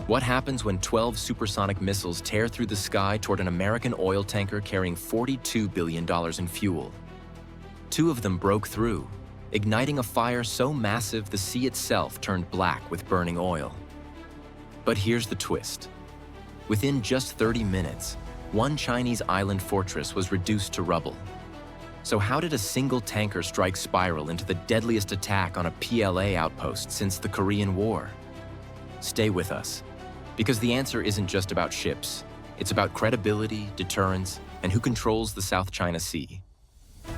What happens when 12 supersonic missiles tear through the sky toward an American oil tanker carrying $42 billion in fuel? Two of them broke through, igniting a fire so massive the sea itself turned black with burning oil. But here's the twist. Within just 30 minutes, one Chinese island fortress was reduced to rubble. So how did a single tanker strike spiral into the deadliest attack on a PLA outpost since the Korean War? Stay with us, because the answer isn't just about ships. It's about credibility, deterrence, and who controls the South China Sea.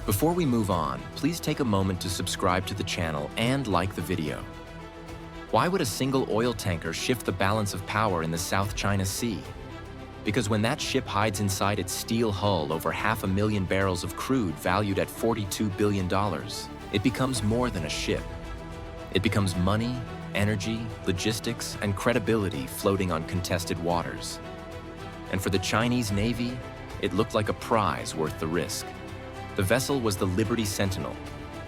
Before we move on, please take a moment to subscribe to the channel and like the video. Why would a single oil tanker shift the balance of power in the South China Sea? Because when that ship hides inside its steel hull over 500,000 barrels of crude valued at $42 billion, it becomes more than a ship. It becomes money, energy, logistics, and credibility floating on contested waters. And for the Chinese Navy, it looked like a prize worth the risk. The vessel was the Liberty Sentinel,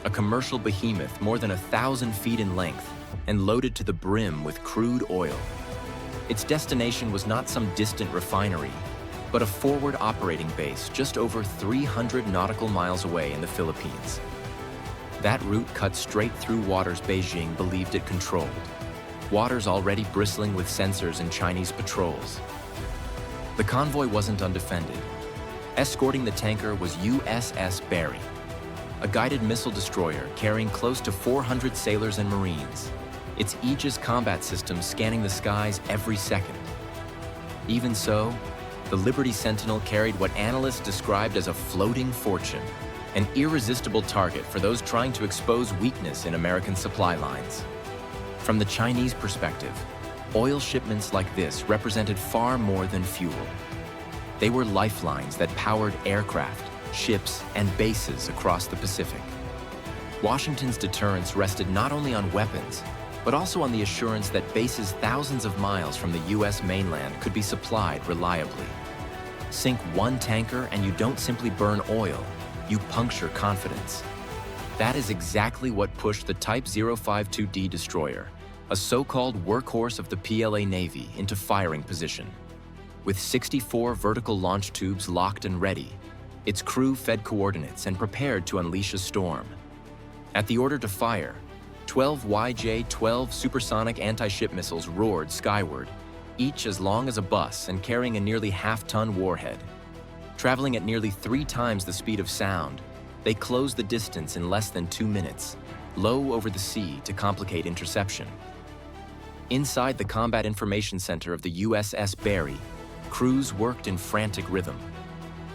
a commercial behemoth more than 1,000 feet in length and loaded to the brim with crude oil. Its destination was not some distant refinery, but a forward operating base just over 300 nautical miles away in the Philippines. That route cut straight through waters Beijing believed it controlled, waters already bristling with sensors and Chinese patrols. The convoy wasn't undefended. Escorting the tanker was USS Barry, a guided missile destroyer carrying close to 400 sailors and Marines, its Aegis combat system scanning the skies every second. Even so, the Liberty Sentinel carried what analysts described as a floating fortune, an irresistible target for those trying to expose weakness in American supply lines. From the Chinese perspective, oil shipments like this represented far more than fuel. They were lifelines that powered aircraft, ships, and bases across the Pacific. Washington's deterrence rested not only on weapons, but also on the assurance that bases thousands of miles from the US mainland could be supplied reliably. Sink one tanker and you don't simply burn oil, you puncture confidence. That is exactly what pushed the Type 052D destroyer, a so-called workhorse of the PLA Navy, into firing position. With 64 vertical launch tubes locked and ready, its crew fed coordinates and prepared to unleash a storm. At the order to fire, 12 YJ-12 supersonic anti-ship missiles roared skyward, each as long as a bus and carrying a nearly half-ton warhead. Traveling at nearly 3 times the speed of sound, they closed the distance in less than 2 minutes, low over the sea to complicate interception. Inside the Combat Information Center of the USS Barry, crews worked in frantic rhythm.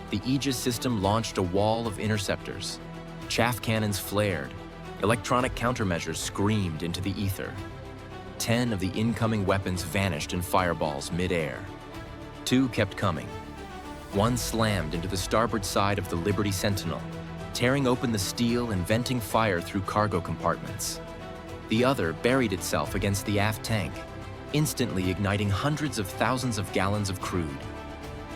The Aegis system launched a wall of interceptors. Chaff cannons flared. Electronic countermeasures screamed into the ether. 10 of the incoming weapons vanished in fireballs mid-air. 2 kept coming. One slammed into the starboard side of the Liberty Sentinel, tearing open the steel and venting fire through cargo compartments. The other buried itself against the aft tank, instantly igniting hundreds of thousands of gallons of crude.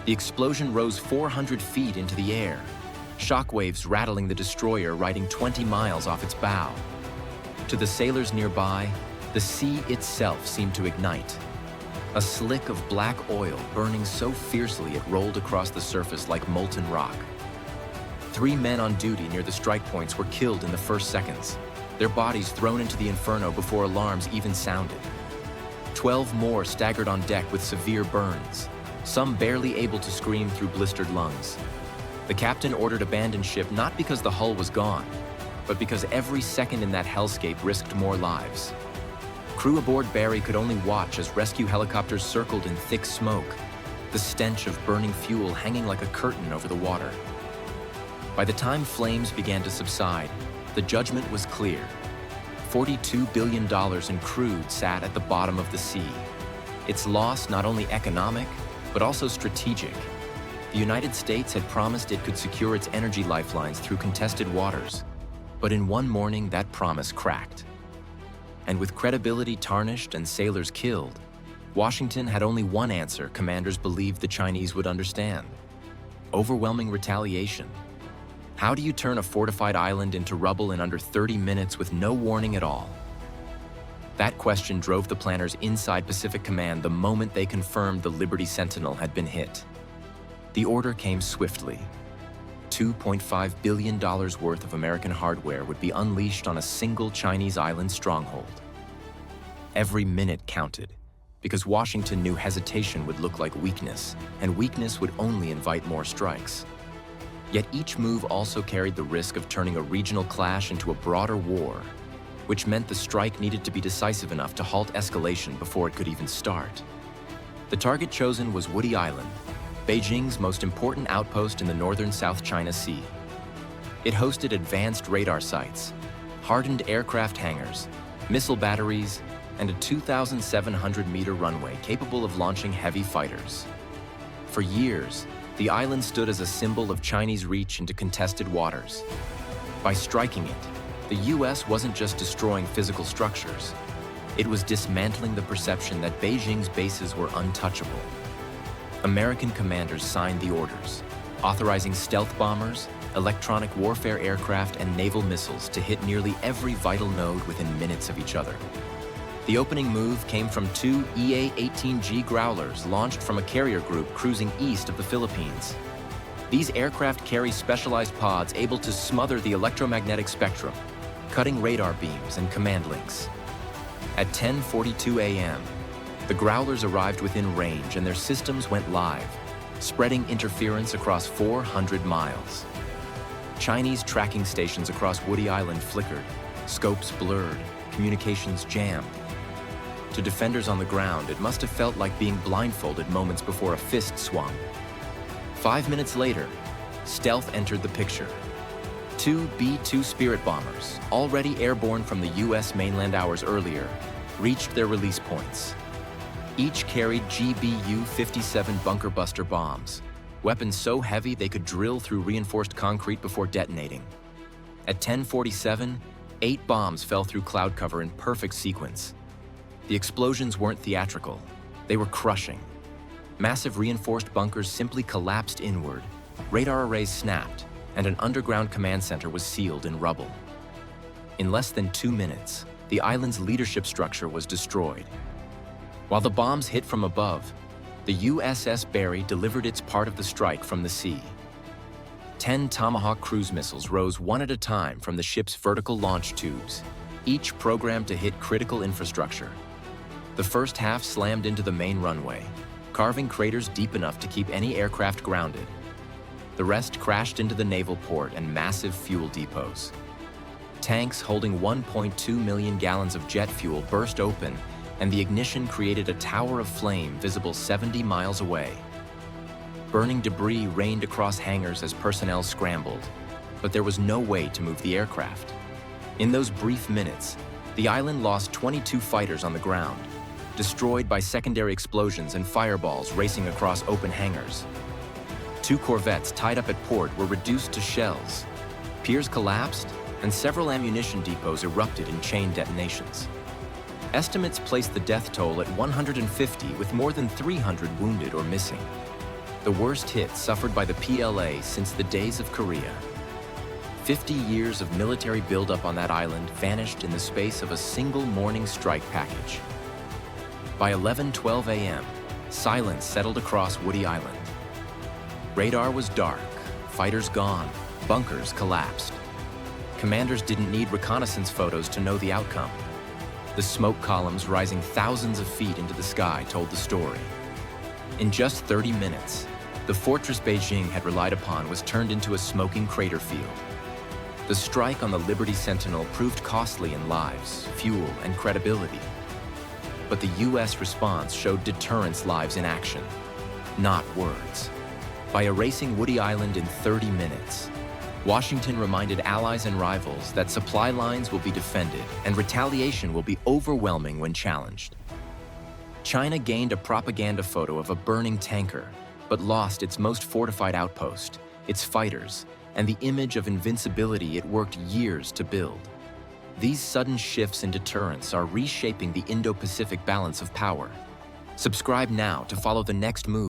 The explosion rose 400 feet into the air, shockwaves rattling the destroyer riding 20 miles off its bow. To the sailors nearby, the sea itself seemed to ignite. A slick of black oil burning so fiercely it rolled across the surface like molten rock. 3 men on duty near the strike points were killed in the first seconds, their bodies thrown into the inferno before alarms even sounded. 12 more staggered on deck with severe burns, some barely able to scream through blistered lungs. The captain ordered abandon ship not because the hull was gone, but because every second in that hellscape risked more lives. Crew aboard Barry could only watch as rescue helicopters circled in thick smoke, the stench of burning fuel hanging like a curtain over the water. By the time flames began to subside, the judgment was clear. $42 billion in crude sat at the bottom of the sea. Its loss not only economic, but also strategic. The United States had promised it could secure its energy lifelines through contested waters. But in one morning, that promise cracked. And with credibility tarnished and sailors killed, Washington had only one answer commanders believed the Chinese would understand: overwhelming retaliation. How do you turn a fortified island into rubble in under 30 minutes with no warning at all? That question drove the planners inside Pacific Command the moment they confirmed the Liberty Sentinel had been hit. The order came swiftly. $2.5 billion worth of American hardware would be unleashed on a single Chinese island stronghold. Every minute counted, because Washington knew hesitation would look like weakness, and weakness would only invite more strikes. Yet each move also carried the risk of turning a regional clash into a broader war, which meant the strike needed to be decisive enough to halt escalation before it could even start. The target chosen was Woody Island, Beijing's most important outpost in the northern South China Sea. It hosted advanced radar sites, hardened aircraft hangars, missile batteries, and a 2,700-meter runway capable of launching heavy fighters. For years, the island stood as a symbol of Chinese reach into contested waters. By striking it, the US wasn't just destroying physical structures. It was dismantling the perception that Beijing's bases were untouchable. American commanders signed the orders, authorizing stealth bombers, electronic warfare aircraft, and naval missiles to hit nearly every vital node within minutes of each other. The opening move came from two EA-18G Growlers launched from a carrier group cruising east of the Philippines. These aircraft carry specialized pods able to smother the electromagnetic spectrum, cutting radar beams and command links. At 10:42 a.m., the Growlers arrived within range and their systems went live, spreading interference across 400 miles. Chinese tracking stations across Woody Island flickered, scopes blurred, communications jammed. To defenders on the ground, it must have felt like being blindfolded moments before a fist swung. 5 minutes later, stealth entered the picture. Two B-2 Spirit bombers, already airborne from the US mainland hours earlier, reached their release points. Each carried GBU-57 bunker buster bombs, weapons so heavy they could drill through reinforced concrete before detonating. At 10:47, 8 bombs fell through cloud cover in perfect sequence. The explosions weren't theatrical, they were crushing. Massive reinforced bunkers simply collapsed inward, radar arrays snapped, and an underground command center was sealed in rubble. In less than 2 minutes, the island's leadership structure was destroyed. While the bombs hit from above, the USS Barry delivered its part of the strike from the sea. 10 Tomahawk cruise missiles rose one at a time from the ship's vertical launch tubes, each programmed to hit critical infrastructure. The first half slammed into the main runway, carving craters deep enough to keep any aircraft grounded. The rest crashed into the naval port and massive fuel depots. Tanks holding 1.2 million gallons of jet fuel burst open, and the ignition created a tower of flame visible 70 miles away. Burning debris rained across hangars as personnel scrambled, but there was no way to move the aircraft. In those brief minutes, the island lost 22 fighters on the ground, destroyed by secondary explosions and fireballs racing across open hangars. 2 corvettes tied up at port were reduced to shells. Piers collapsed, and several ammunition depots erupted in chain detonations. Estimates placed the death toll at 150, with more than 300 wounded or missing. The worst hit suffered by the PLA since the days of Korea. 50 years of military buildup on that island vanished in the space of a single morning strike package. By 11:12 a.m., silence settled across Woody Island. Radar was dark, fighters gone, bunkers collapsed. Commanders didn't need reconnaissance photos to know the outcome. The smoke columns rising thousands of feet into the sky told the story. In just 30 minutes, the fortress Beijing had relied upon was turned into a smoking crater field. The strike on the Liberty Sentinel proved costly in lives, fuel, and credibility. But the US response showed deterrence lives in action, not words. By erasing Woody Island in 30 minutes, Washington reminded allies and rivals that supply lines will be defended and retaliation will be overwhelming when challenged. China gained a propaganda photo of a burning tanker, but lost its most fortified outpost, its fighters, and the image of invincibility it worked years to build. These sudden shifts in deterrence are reshaping the Indo-Pacific balance of power. Subscribe now to follow the next move